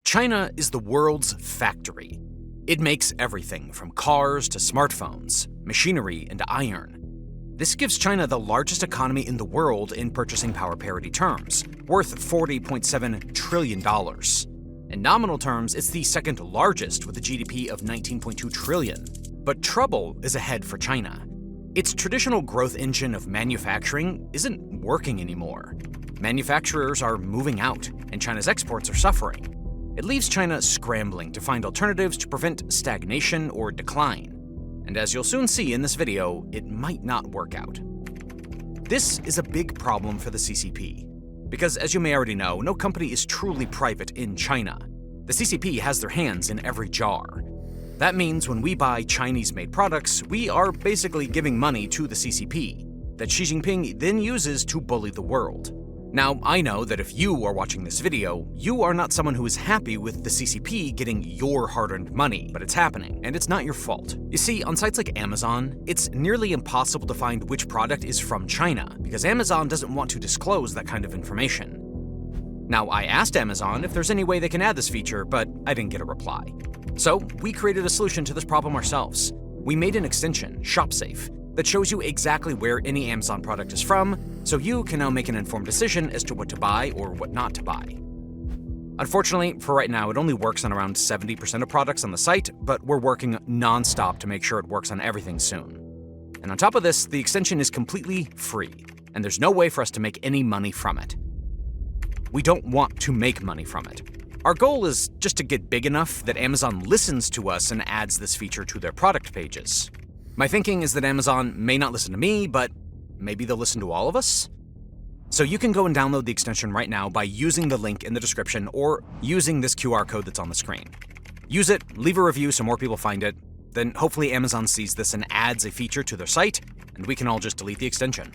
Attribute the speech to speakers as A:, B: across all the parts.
A: China is the world's factory. It makes everything from cars to smartphones, machinery, and iron. This gives China the largest economy in the world in purchasing power parity terms, worth $40.7 trillion. In nominal terms, it's the second largest with a GDP of $19.2 trillion. But trouble is ahead for China. Its traditional growth engine of manufacturing isn't working anymore. Manufacturers are moving out, and China's exports are suffering. It leaves China scrambling to find alternatives to prevent stagnation or decline. And as you'll soon see in this video, it might not work out. This is a big problem for the CCP. Because as you may already know, no company is truly private in China. The CCP has their hands in every jar. That means when we buy Chinese-made products, we are basically giving money to the CCP that Xi Jinping then uses to bully the world. Now, I know that if you are watching this video, you are not someone who is happy with the CCP getting your hard-earned money, but it's happening, and it's not your fault. You see, on sites like Amazon, it's nearly impossible to find which product is from China, because Amazon doesn't want to disclose that kind of information. Now, I asked Amazon if there's any way they can add this feature, but I didn't get a reply. So, we created a solution to this problem ourselves. We made an extension, ShopSafe, that shows you exactly where any Amazon product is from, so you can now make an informed decision as to what to buy or what not to buy. Unfortunately, for right now, it only works on around 70% of products on the site, but we're working non-stop to make sure it works on everything soon. And on top of this, the extension is completely free, and there's no way for us to make any money from it. We don't want to make money from it. Our goal is just to get big enough that Amazon listens to us and adds this feature to their product pages. My thinking is that Amazon may not listen to me, but maybe they'll listen to all of us? So you can go and download the extension right now by using the link in the description or using this QR code that's on the screen. Use it, leave a review so more people find it, then hopefully Amazon sees this and adds a feature to their site, and we can all just delete the extension.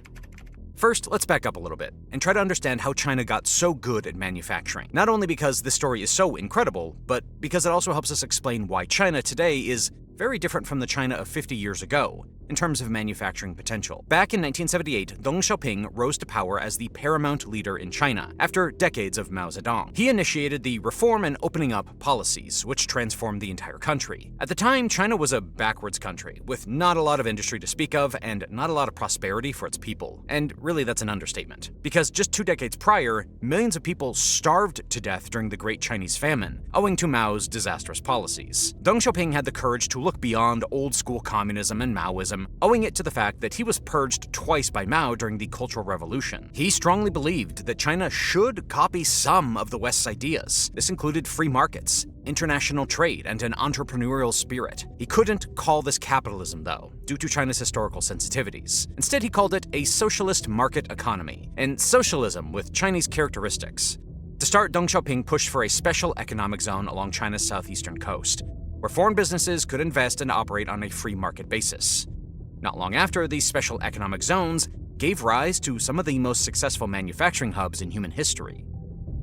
A: First, let's back up a little bit and try to understand how China got so good at manufacturing. Not only because this story is so incredible, but because it also helps us explain why China today is very different from the China of 50 years ago in terms of manufacturing potential. Back in 1978, Deng Xiaoping rose to power as the paramount leader in China after decades of Mao Zedong. He initiated the reform and opening up policies, which transformed the entire country. At the time, China was a backwards country, with not a lot of industry to speak of and not a lot of prosperity for its people. And really, that's an understatement. Because just 2 decades prior, millions of people starved to death during the Great Chinese Famine, owing to Mao's disastrous policies. Deng Xiaoping had the courage to look beyond old-school communism and Maoism, owing it to the fact that he was purged twice by Mao during the Cultural Revolution. He strongly believed that China should copy some of the West's ideas. This included free markets, international trade, and an entrepreneurial spirit. He couldn't call this capitalism, though, due to China's historical sensitivities. Instead, he called it a socialist market economy, and socialism with Chinese characteristics. To start, Deng Xiaoping pushed for a special economic zone along China's southeastern coast, where foreign businesses could invest and operate on a free market basis. Not long after, these special economic zones gave rise to some of the most successful manufacturing hubs in human history.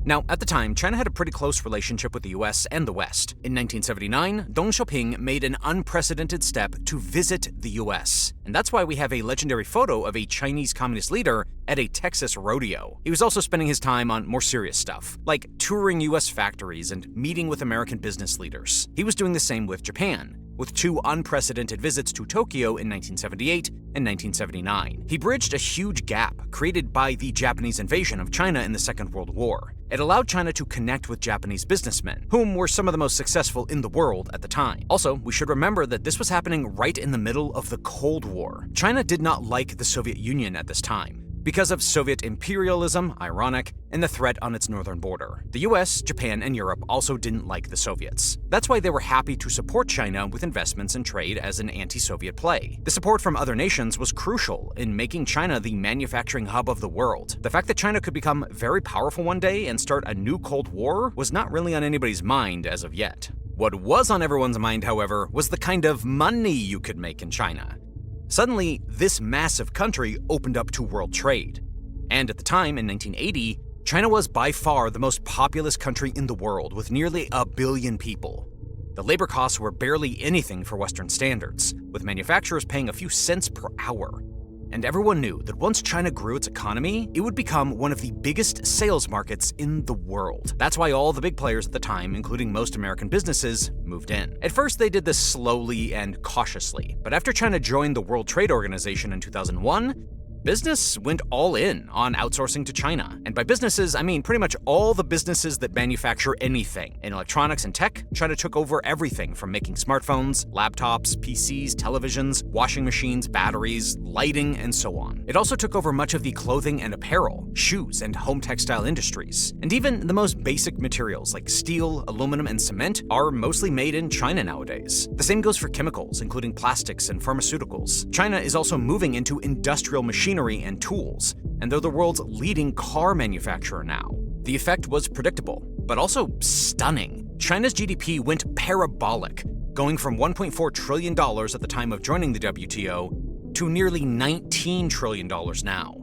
A: Now, at the time, China had a pretty close relationship with the US and the West. In 1979, Deng Xiaoping made an unprecedented step to visit the US. And that's why we have a legendary photo of a Chinese communist leader at a Texas rodeo. He was also spending his time on more serious stuff, like touring US factories and meeting with American business leaders. He was doing the same with Japan, with 2 unprecedented visits to Tokyo in 1978 and 1979. He bridged a huge gap created by the Japanese invasion of China in the Second World War. It allowed China to connect with Japanese businessmen, whom were some of the most successful in the world at the time. Also, we should remember that this was happening right in the middle of the Cold War. China did not like the Soviet Union at this time, because of Soviet imperialism, ironic, and the threat on its northern border. The US, Japan, and Europe also didn't like the Soviets. That's why they were happy to support China with investments and trade as an anti-Soviet play. The support from other nations was crucial in making China the manufacturing hub of the world. The fact that China could become very powerful one day and start a new Cold War was not really on anybody's mind as of yet. What was on everyone's mind, however, was the kind of money you could make in China. Suddenly, this massive country opened up to world trade. And at the time, in 1980, China was by far the most populous country in the world, with nearly 1 billion people. The labor costs were barely anything for Western standards, with manufacturers paying a few cents per hour. And everyone knew that once China grew its economy, it would become one of the biggest sales markets in the world. That's why all the big players at the time, including most American businesses, moved in. At first, they did this slowly and cautiously, but after China joined the World Trade Organization in 2001, business went all in on outsourcing to China. And by businesses, I mean pretty much all the businesses that manufacture anything. In electronics and tech, China took over everything from making smartphones, laptops, PCs, televisions, washing machines, batteries, lighting, and so on. It also took over much of the clothing and apparel, shoes, and home textile industries. And even the most basic materials like steel, aluminum, and cement are mostly made in China nowadays. The same goes for chemicals, including plastics and pharmaceuticals. China is also moving into industrial machinery and tools, and they're the world's leading car manufacturer now. The effect was predictable, but also stunning. China's GDP went parabolic, going from $1.4 trillion at the time of joining the WTO to nearly $19 trillion now.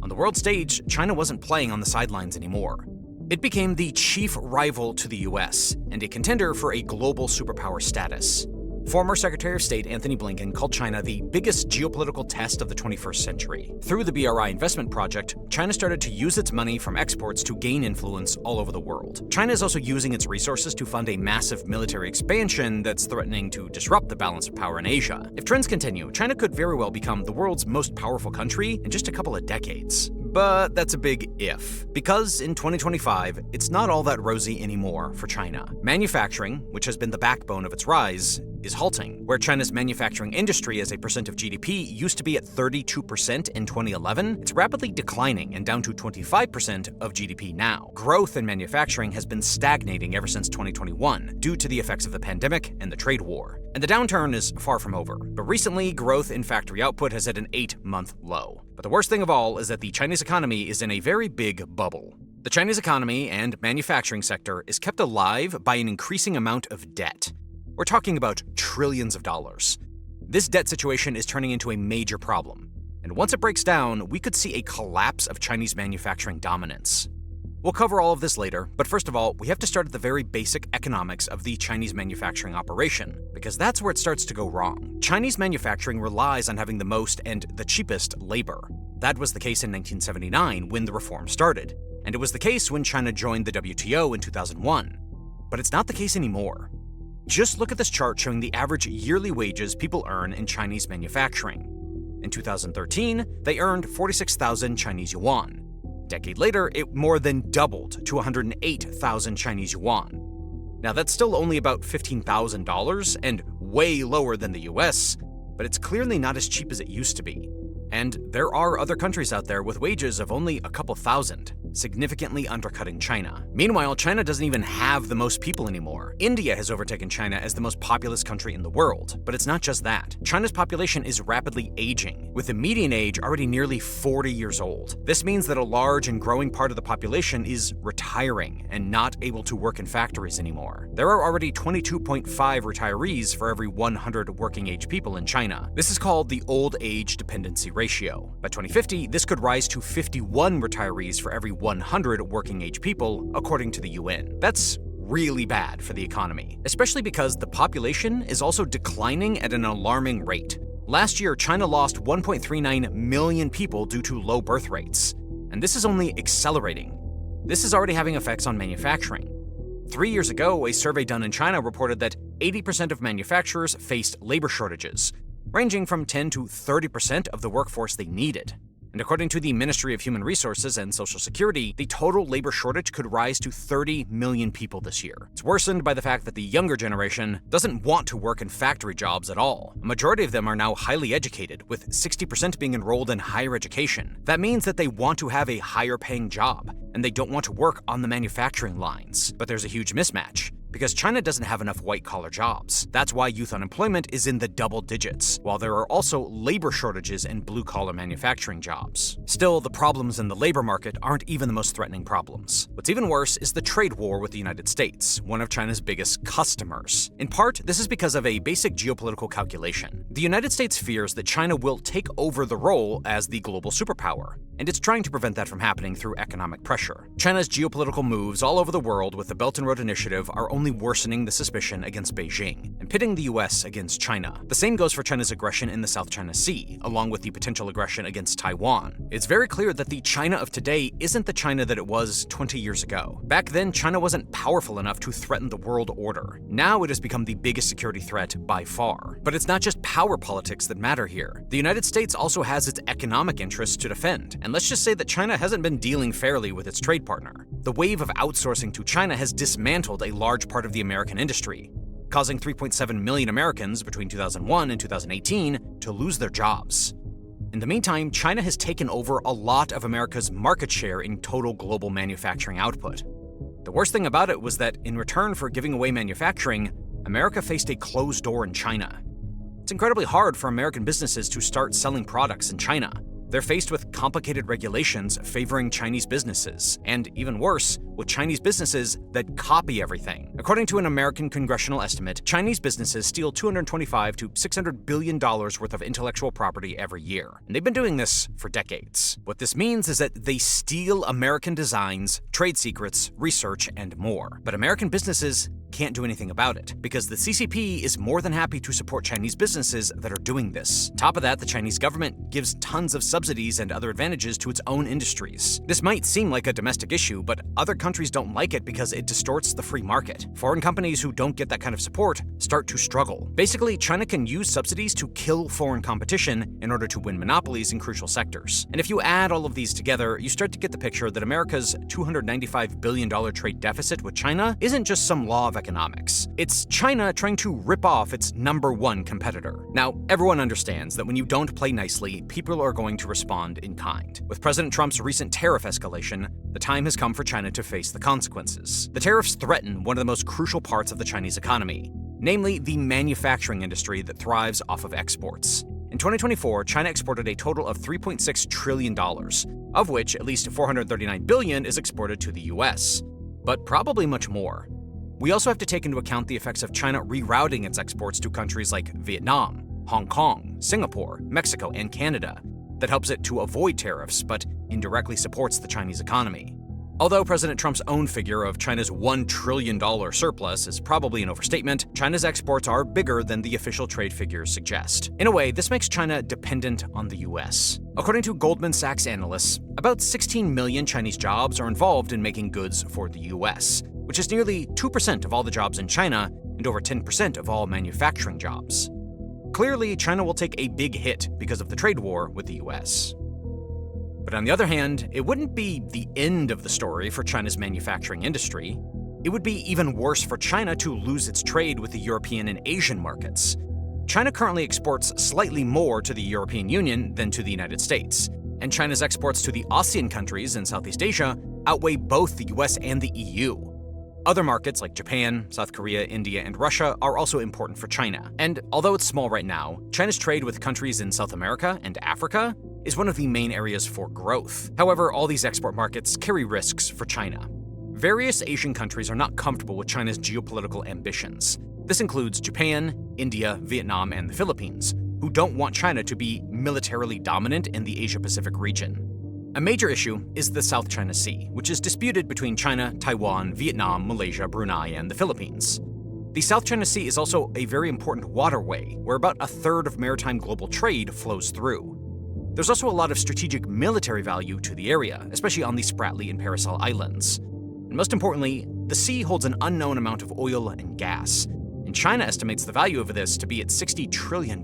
A: On the world stage, China wasn't playing on the sidelines anymore. It became the chief rival to the US and a contender for a global superpower status. Former Secretary of State Antony Blinken called China the biggest geopolitical test of the 21st century. Through the BRI investment project, China started to use its money from exports to gain influence all over the world. China is also using its resources to fund a massive military expansion that's threatening to disrupt the balance of power in Asia. If trends continue, China could very well become the world's most powerful country in just a couple of decades. But that's a big if, because in 2025, it's not all that rosy anymore for China. Manufacturing, which has been the backbone of its rise, is halting. Where China's manufacturing industry as a percent of GDP used to be at 32% in 2011, it's rapidly declining and down to 25% of GDP now. Growth in manufacturing has been stagnating ever since 2021 due to the effects of the pandemic and the trade war. And the downturn is far from over. But recently, growth in factory output has hit an 8-month low. But the worst thing of all is that the Chinese economy is in a very big bubble. The Chinese economy and manufacturing sector is kept alive by an increasing amount of debt. We're talking about trillions of dollars. This debt situation is turning into a major problem. And once it breaks down, we could see a collapse of Chinese manufacturing dominance. We'll cover all of this later, but first of all, we have to start at the very basic economics of the Chinese manufacturing operation, because that's where it starts to go wrong. Chinese manufacturing relies on having the most and the cheapest labor. That was the case in 1979 when the reform started, and it was the case when China joined the WTO in 2001. But it's not the case anymore. Just look at this chart showing the average yearly wages people earn in Chinese manufacturing. In 2013, they earned 46,000 Chinese yuan. A decade later, it more than doubled to 108,000 Chinese yuan. Now, that's still only about $15,000 and way lower than the US, but it's clearly not as cheap as it used to be. And there are other countries out there with wages of only a couple thousand, significantly undercutting China. Meanwhile, China doesn't even have the most people anymore. India has overtaken China as the most populous country in the world. But it's not just that. China's population is rapidly aging, with the median age already nearly 40 years old. This means that a large and growing part of the population is retiring and not able to work in factories anymore. There are already 22.5 retirees for every 100 working age people in China. This is called the old age dependency ratio. By 2050, this could rise to 51 retirees for every 100 working age people, according to the UN. That's really bad for the economy, especially because the population is also declining at an alarming rate. Last year, China lost 1.39 million people due to low birth rates, and this is only accelerating. This is already having effects on manufacturing. 3 years ago, a survey done in China reported that 80% of manufacturers faced labor shortages, ranging from 10 to 30% of the workforce they needed. And according to the Ministry of Human Resources and Social Security, the total labor shortage could rise to 30 million people this year. It's worsened by the fact that the younger generation doesn't want to work in factory jobs at all. A majority of them are now highly educated, with 60% being enrolled in higher education. That means that they want to have a higher paying job, and they don't want to work on the manufacturing lines. But there's a huge mismatch, because China doesn't have enough white-collar jobs. That's why youth unemployment is in the double digits, while there are also labor shortages in blue-collar manufacturing jobs. Still, the problems in the labor market aren't even the most threatening problems. What's even worse is the trade war with the United States, one of China's biggest customers. In part, this is because of a basic geopolitical calculation. The United States fears that China will take over the role as the global superpower, and it's trying to prevent that from happening through economic pressure. China's geopolitical moves all over the world with the Belt and Road Initiative are only worsening the suspicion against Beijing and pitting the US against China. The same goes for China's aggression in the South China Sea, along with the potential aggression against Taiwan. It's very clear that the China of today isn't the China that it was 20 years ago. Back then, China wasn't powerful enough to threaten the world order. Now it has become the biggest security threat by far. But it's not just power politics that matter here. The United States also has its economic interests to defend, and let's just say that China hasn't been dealing fairly with its trade partner. The wave of outsourcing to China has dismantled a large part of the American industry, causing 3.7 million Americans between 2001 and 2018 to lose their jobs. In the meantime, China has taken over a lot of America's market share in total global manufacturing output. The worst thing about it was that in return for giving away manufacturing, America faced a closed door in China. It's incredibly hard for American businesses to start selling products in China. They're faced with complicated regulations favoring Chinese businesses, and even worse, with Chinese businesses that copy everything. According to an American congressional estimate, Chinese businesses steal $225 to $600 billion worth of intellectual property every year. And they've been doing this for decades. What this means is that they steal American designs, trade secrets, research, and more. But American businesses can't do anything about it, because the CCP is more than happy to support Chinese businesses that are doing this. On top of that, the Chinese government gives tons of subsidies and other advantages to its own industries. This might seem like a domestic issue, but other countries don't like it because it distorts the free market. Foreign companies who don't get that kind of support start to struggle. Basically, China can use subsidies to kill foreign competition in order to win monopolies in crucial sectors. And if you add all of these together, you start to get the picture that America's $295 billion trade deficit with China isn't just some law of economics. It's China trying to rip off its #1 competitor. Now, everyone understands that when you don't play nicely, people are going to respond in kind. With President Trump's recent tariff escalation, the time has come for China to face the consequences. The tariffs threaten one of the most crucial parts of the Chinese economy, namely the manufacturing industry that thrives off of exports. In 2024, China exported a total of $3.6 trillion, of which at least $439 billion is exported to the US, but probably much more. We also have to take into account the effects of China rerouting its exports to countries like Vietnam, Hong Kong, Singapore, Mexico, and Canada. That helps it to avoid tariffs, but indirectly supports the Chinese economy. Although President Trump's own figure of China's $1 trillion surplus is probably an overstatement, China's exports are bigger than the official trade figures suggest. In a way, this makes China dependent on the US. According to Goldman Sachs analysts, about 16 million Chinese jobs are involved in making goods for the US, which is nearly 2% of all the jobs in China and over 10% of all manufacturing jobs. Clearly, China will take a big hit because of the trade war with the US. But on the other hand, it wouldn't be the end of the story for China's manufacturing industry. It would be even worse for China to lose its trade with the European and Asian markets. China currently exports slightly more to the European Union than to the United States, and China's exports to the ASEAN countries in Southeast Asia outweigh both the US and the EU. Other markets like Japan, South Korea, India, and Russia are also important for China. And although it's small right now, China's trade with countries in South America and Africa is one of the main areas for growth. However, all these export markets carry risks for China. Various Asian countries are not comfortable with China's geopolitical ambitions. This includes Japan, India, Vietnam, and the Philippines, who don't want China to be militarily dominant in the Asia-Pacific region. A major issue is the South China Sea, which is disputed between China, Taiwan, Vietnam, Malaysia, Brunei, and the Philippines. The South China Sea is also a very important waterway, where about a third of maritime global trade flows through. There's also a lot of strategic military value to the area, especially on the Spratly and Paracel Islands. And most importantly, the sea holds an unknown amount of oil and gas, and China estimates the value of this to be at $60 trillion.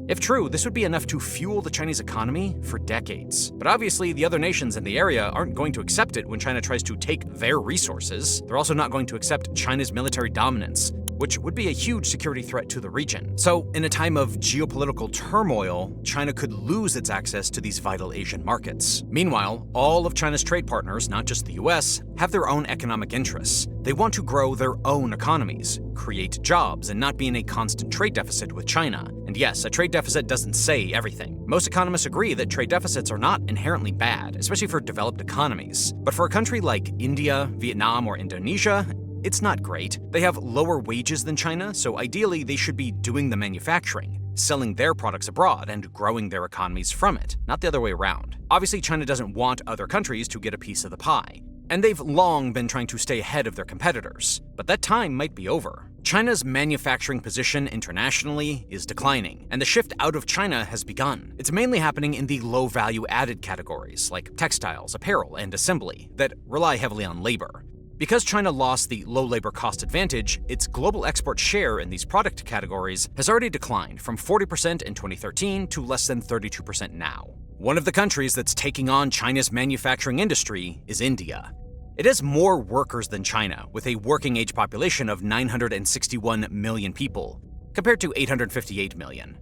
A: If true, this would be enough to fuel the Chinese economy for decades. But obviously, the other nations in the area aren't going to accept it when China tries to take their resources. They're also not going to accept China's military dominance, which would be a huge security threat to the region. So, in a time of geopolitical turmoil, China could lose its access to these vital Asian markets. Meanwhile, all of China's trade partners, not just the US, have their own economic interests. They want to grow their own economies, create jobs, and not be in a constant trade deficit with China. And yes, a trade deficit doesn't say everything. Most economists agree that trade deficits are not inherently bad, especially for developed economies. But for a country like India, Vietnam, or Indonesia, it's not great. They have lower wages than China, so ideally they should be doing the manufacturing. selling their products abroad and growing their economies from it, not the other way around. Obviously, China doesn't want other countries to get a piece of the pie, and they've long been trying to stay ahead of their competitors. But that time might be over. China's manufacturing position internationally is declining, and the shift out of China has begun. It's mainly happening in the low-value added categories, like textiles, apparel, and assembly, that rely heavily on labor. Because China lost the low labor cost advantage, its global export share in these product categories has already declined from 40% in 2013 to less than 32% now. One of the countries that's taking on China's manufacturing industry is India. It has more workers than China, with a working age population of 961 million people, compared to 858 million.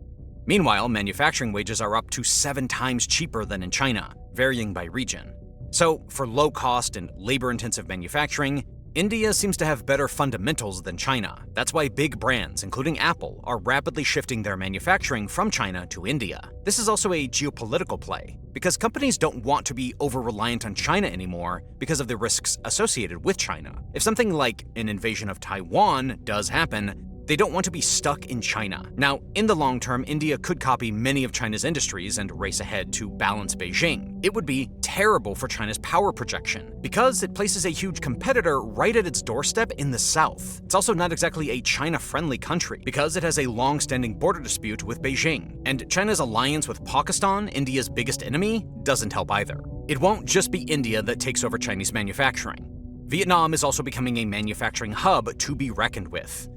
A: Meanwhile, manufacturing wages are up to 7 times cheaper than in China, varying by region. So, for low-cost and labor-intensive manufacturing, India seems to have better fundamentals than China. That's why big brands, including Apple, are rapidly shifting their manufacturing from China to India. This is also a geopolitical play, because companies don't want to be over-reliant on China anymore because of the risks associated with China. If something like an invasion of Taiwan does happen, they don't want to be stuck in China. Now, in the long term, India could copy many of China's industries and race ahead to balance Beijing. It would be terrible for China's power projection, because it places a huge competitor right at its doorstep in the south. It's also not exactly a China-friendly country, because it has a long-standing border dispute with Beijing. And China's alliance with Pakistan, India's biggest enemy, doesn't help either. It won't just be India that takes over Chinese manufacturing. Vietnam is also becoming a manufacturing hub to be reckoned with,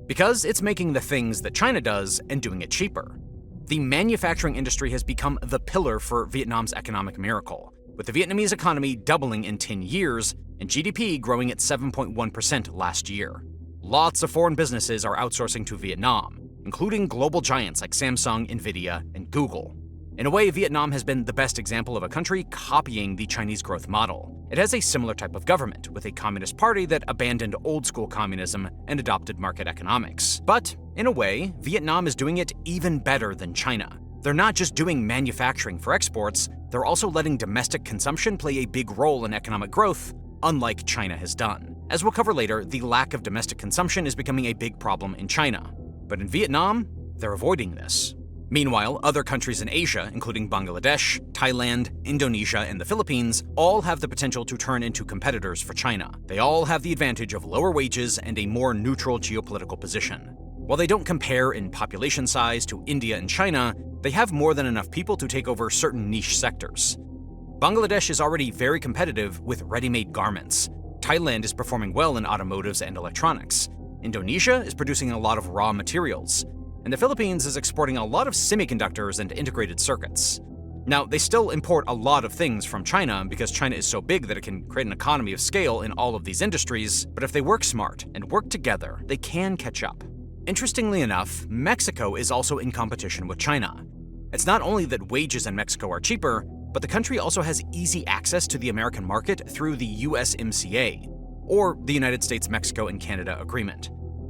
A: because it's making the things that China does and doing it cheaper. The manufacturing industry has become the pillar for Vietnam's economic miracle, with the Vietnamese economy doubling in 10 years and GDP growing at 7.1% last year. Lots of foreign businesses are outsourcing to Vietnam, including global giants like Samsung, Nvidia, and Google. In a way, Vietnam has been the best example of a country copying the Chinese growth model. It has a similar type of government, with a communist party that abandoned old-school communism and adopted market economics. But, in a way, Vietnam is doing it even better than China. They're not just doing manufacturing for exports, they're also letting domestic consumption play a big role in economic growth, unlike China has done. As we'll cover later, the lack of domestic consumption is becoming a big problem in China. But in Vietnam, they're avoiding this. Meanwhile, other countries in Asia, including Bangladesh, Thailand, Indonesia, and the Philippines, all have the potential to turn into competitors for China. They all have the advantage of lower wages and a more neutral geopolitical position. While they don't compare in population size to India and China, they have more than enough people to take over certain niche sectors. Bangladesh is already very competitive with ready-made garments. Thailand is performing well in automotives and electronics. Indonesia is producing a lot of raw materials. And the Philippines is exporting a lot of semiconductors and integrated circuits. Now, they still import a lot of things from China because China is so big that it can create an economy of scale in all of these industries, but if they work smart and work together, they can catch up. Interestingly enough, Mexico is also in competition with China. It's not only that wages in Mexico are cheaper, but the country also has easy access to the American market through the USMCA, or the United States, Mexico, and Canada Agreement.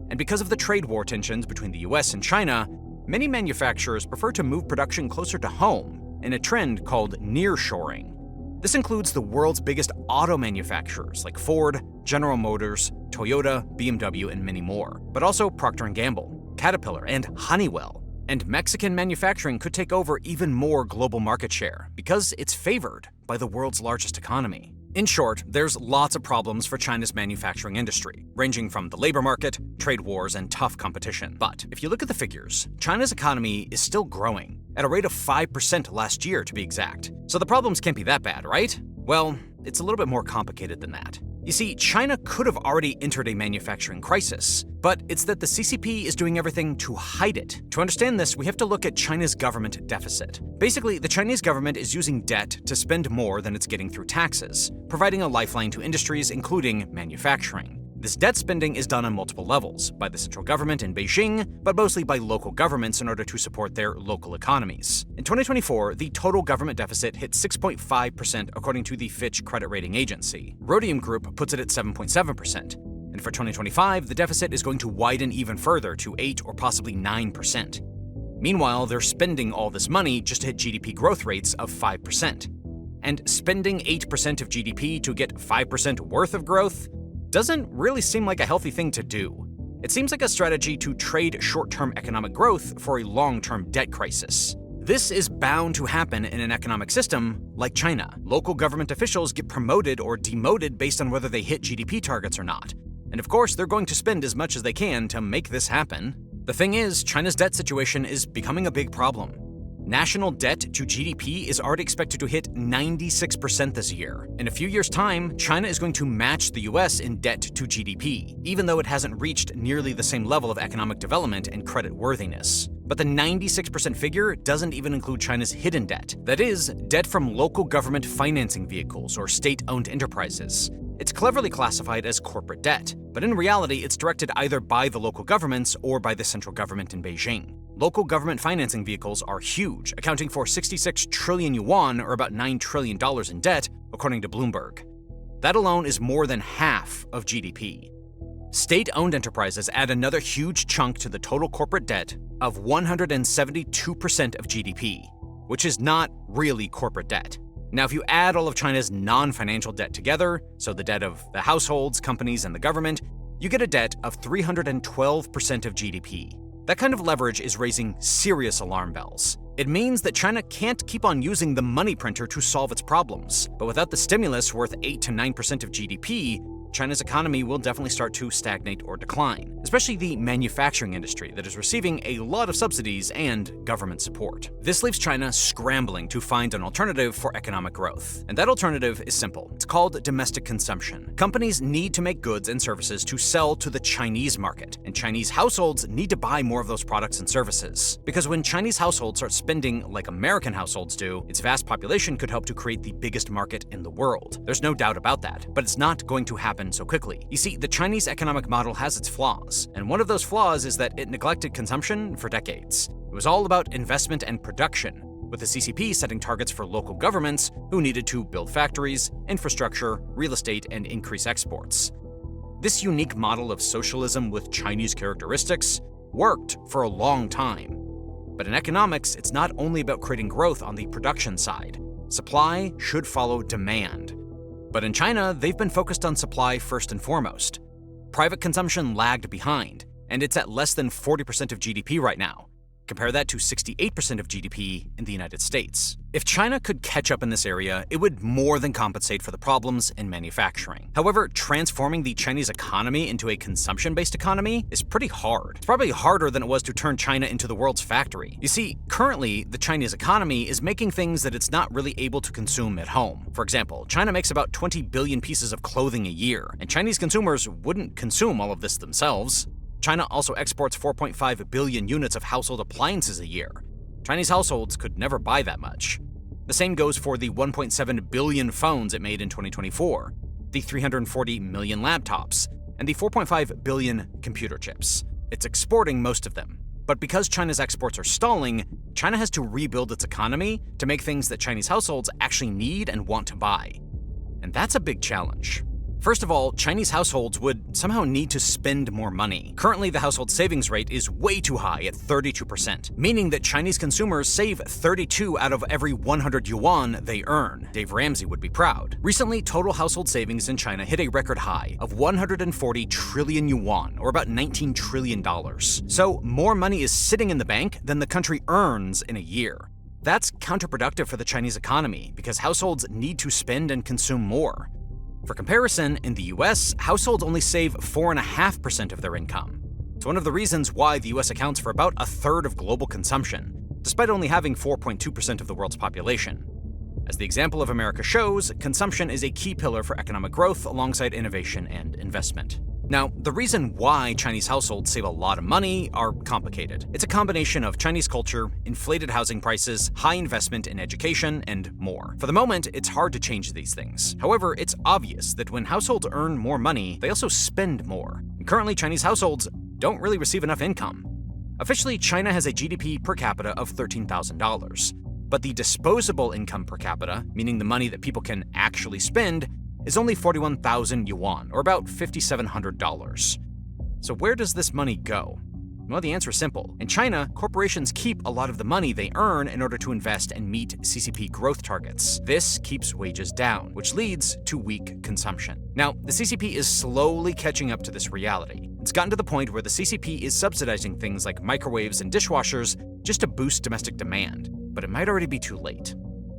A: And because of the trade war tensions between the US and China, many manufacturers prefer to move production closer to home in a trend called Nearshoring. This includes the world's biggest auto manufacturers like Ford, General Motors, Toyota, BMW, and many more, but also Procter & Gamble, Caterpillar, and Honeywell. And Mexican manufacturing could take over even more global market share because it's favored by the world's largest economy. In short, there's lots of problems for China's manufacturing industry, ranging from the labor market, trade wars, and tough competition. But if you look at the figures, China's economy is still growing, at a rate of 5% last year to be exact. So the problems can't be that bad, right? Well, it's a little bit more complicated than that. You see, China could have already entered a manufacturing crisis, but it's that the CCP is doing everything to hide it. To understand this, we have to look at China's government deficit. Basically, the Chinese government is using debt to spend more than it's getting through taxes, providing a lifeline to industries including manufacturing. This debt spending is done on multiple levels, by the central government in Beijing, but mostly by local governments in order to support their local economies. In 2024, the total government deficit hit 6.5% according to the Fitch credit rating agency. Rhodium Group puts it at 7.7%. And for 2025, the deficit is going to widen even further to 8 or possibly 9%. Meanwhile, they're spending all this money just to hit GDP growth rates of 5%. And spending 8% of GDP to get 5% worth of growth doesn't really seem like a healthy thing to do. It seems like a strategy to trade short-term economic growth for a long-term debt crisis. This is bound to happen in an economic system like China. Local government officials get promoted or demoted based on whether they hit GDP targets or not. And of course, they're going to spend as much as they can to make this happen. The thing is, China's debt situation is becoming a big problem. National debt to GDP is already expected to hit 96% this year. In a few years' time, China is going to match the US in debt to GDP, even though it hasn't reached nearly the same level of economic development and credit worthiness. But the 96% figure doesn't even include China's hidden debt. That is, debt from local government financing vehicles or state-owned enterprises. It's cleverly classified as corporate debt, but in reality, it's directed either by the local governments or by the central government in Beijing. Local government financing vehicles are huge, accounting for 66 trillion yuan, or about $9 trillion in debt, according to Bloomberg. That alone is more than half of GDP. State-owned enterprises add another huge chunk to the total corporate debt of 172% of GDP, which is not really corporate debt. Now, if you add all of China's non-financial debt together, so the debt of the households, companies, and the government, you get a debt of 312% of GDP. That kind of leverage is raising serious alarm bells. It means that China can't keep on using the money printer to solve its problems. But without the stimulus worth 8 to 9% of GDP, China's economy will definitely start to stagnate or decline, especially the manufacturing industry that is receiving a lot of subsidies and government support. This leaves China scrambling to find an alternative for economic growth. And that alternative is simple. It's called domestic consumption. Companies need to make goods and services to sell to the Chinese market, and Chinese households need to buy more of those products and services. Because when Chinese households start spending like American households do, its vast population could help to create the biggest market in the world. There's no doubt about that, but it's not going to happen so quickly. You see, the Chinese economic model has its flaws, and one of those flaws is that it neglected consumption for decades. It was all about investment and production, with the CCP setting targets for local governments who needed to build factories, infrastructure, real estate, and increase exports. This unique model of socialism with Chinese characteristics worked for a long time. But in economics, it's not only about creating growth on the production side. Supply should follow demand. But in China, they've been focused on supply first and foremost. Private consumption lagged behind, and it's at less than 40% of GDP right now. Compare that to 68% of GDP in the United States. If China could catch up in this area, it would more than compensate for the problems in manufacturing. However, transforming the Chinese economy into a consumption-based economy is pretty hard. It's probably harder than it was to turn China into the world's factory. You see, currently, the Chinese economy is making things that it's not really able to consume at home. For example, China makes about 20 billion pieces of clothing a year, and Chinese consumers wouldn't consume all of this themselves. China also exports 4.5 billion units of household appliances a year. Chinese households could never buy that much. The same goes for the 1.7 billion phones it made in 2024, the 340 million laptops, and the 4.5 billion computer chips. It's exporting most of them. But because China's exports are stalling, China has to rebuild its economy to make things that Chinese households actually need and want to buy. And that's a big challenge. First of all, Chinese households would somehow need to spend more money. Currently, the household savings rate is way too high at 32%, meaning that Chinese consumers save 32 out of every 100 yuan they earn. Dave Ramsey would be proud. Recently, total household savings in China hit a record high of 140 trillion yuan, or about $19 trillion. So more money is sitting in the bank than the country earns in a year. That's counterproductive for the Chinese economy because households need to spend and consume more. For comparison, in the US, households only save 4.5% of their income. It's one of the reasons why the US accounts for about a third of global consumption, despite only having 4.2% of the world's population. As the example of America shows, consumption is a key pillar for economic growth alongside innovation and investment. Now, the reason why Chinese households save a lot of money are complicated. It's a combination of Chinese culture, inflated housing prices, high investment in education, and more. For the moment, it's hard to change these things. However, it's obvious that when households earn more money, they also spend more. And currently, Chinese households don't really receive enough income. Officially, China has a GDP per capita of $13,000. But the disposable income per capita, meaning the money that people can actually spend, is only 41,000 yuan, or about $5,700. So where does this money go? Well, the answer is simple. In China, corporations keep a lot of the money they earn in order to invest and meet CCP growth targets. This keeps wages down, which leads to weak consumption. Now, the CCP is slowly catching up to this reality. world's gotten to the point where the CCP is subsidizing things like microwaves and dishwashers just to boost domestic demand, but it might already be too late.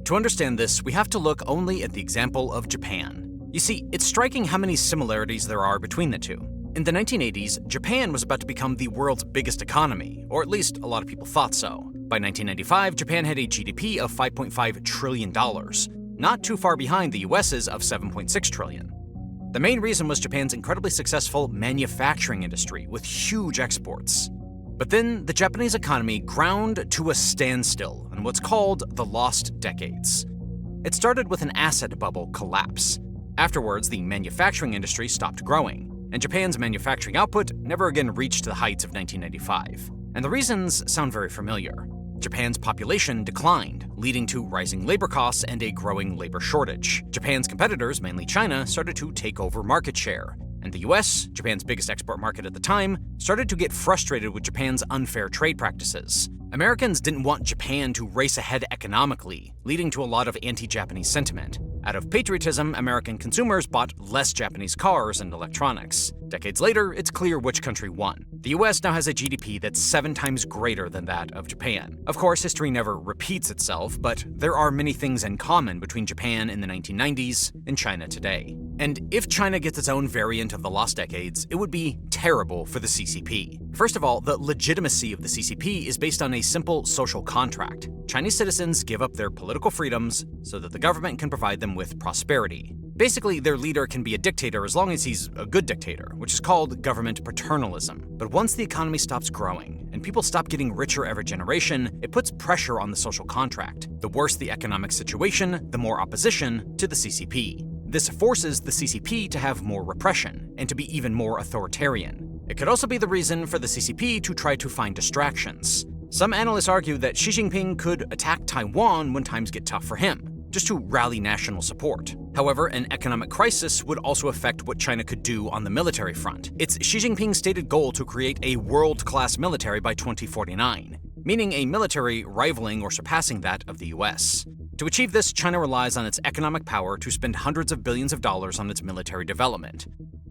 A: To understand this, we have to look only at the example of Japan. You see, it's striking how many similarities there are between the two. In the 1980s, Japan was about to become the world's biggest economy, or at least a lot of people thought so. By 1995, Japan had a GDP of $5.5 trillion, not too far behind the US's of $7.6 trillion. The main reason was Japan's incredibly successful manufacturing industry with huge exports. But then the Japanese economy ground to a standstill in what's called the lost decades. It started with an asset bubble collapse. Afterwards, the manufacturing industry stopped growing, and Japan's manufacturing output never again reached the heights of 1995. And the reasons sound very familiar. Japan's population declined, leading to rising labor costs and a growing labor shortage. Japan's competitors, mainly China, started to take over market share. And the US, Japan's biggest export market at the time, started to get frustrated with Japan's unfair trade practices. Americans didn't want Japan to race ahead economically, leading to a lot of anti-Japanese sentiment. Out of patriotism, American consumers bought less Japanese cars and electronics. Decades later, it's clear which country won. The US now has a GDP that's 7 times greater than that of Japan. Of course, history never repeats itself, but there are many things in common between Japan in the 1990s and China today. And if China gets its own variant of the lost decades, it would be terrible for the CCP. First of all, the legitimacy of the CCP is based on a simple social contract. Chinese citizens give up their political freedoms so that the government can provide them with prosperity. Basically, their leader can be a dictator as long as he's a good dictator, which is called government paternalism. But once the economy stops growing and people stop getting richer every generation, it puts pressure on the social contract. The worse the economic situation, the more opposition to the CCP. This forces the CCP to have more repression and to be even more authoritarian. It could also be the reason for the CCP to try to find distractions. Some analysts argue that Xi Jinping could attack Taiwan when times get tough for him, just to rally national support. However, an economic crisis would also affect what China could do on the military front. It's Xi Jinping's stated goal to create a world-class military by 2049, meaning a military rivaling or surpassing that of the US. To achieve this, China relies on its economic power to spend hundreds of billions of dollars on its military development.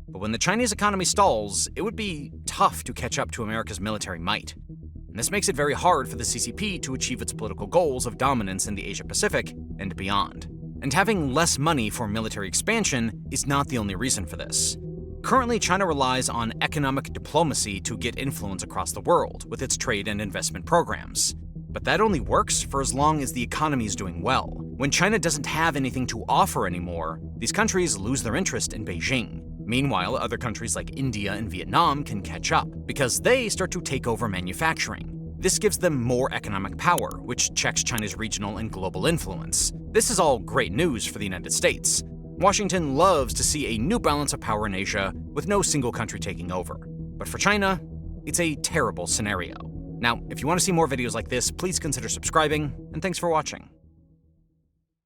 A: But when the Chinese economy stalls, it would be tough to catch up to America's military might. And this makes it very hard for the CCP to achieve its political goals of dominance in the Asia-Pacific and beyond. And having less money for military expansion is not the only reason for this. Currently, China relies on economic diplomacy to get influence across the world with its trade and investment programs. But that only works for as long as the economy is doing well. When China doesn't have anything to offer anymore, these countries lose their interest in Beijing. Meanwhile, other countries like India and Vietnam can catch up because they start to take over manufacturing. This gives them more economic power, which checks China's regional and global influence. This is all great news for the United States. Washington loves to see a new balance of power in Asia with no single country taking over. But for China, it's a terrible scenario. Now, if you want to see more videos like this, please consider subscribing, and thanks for watching.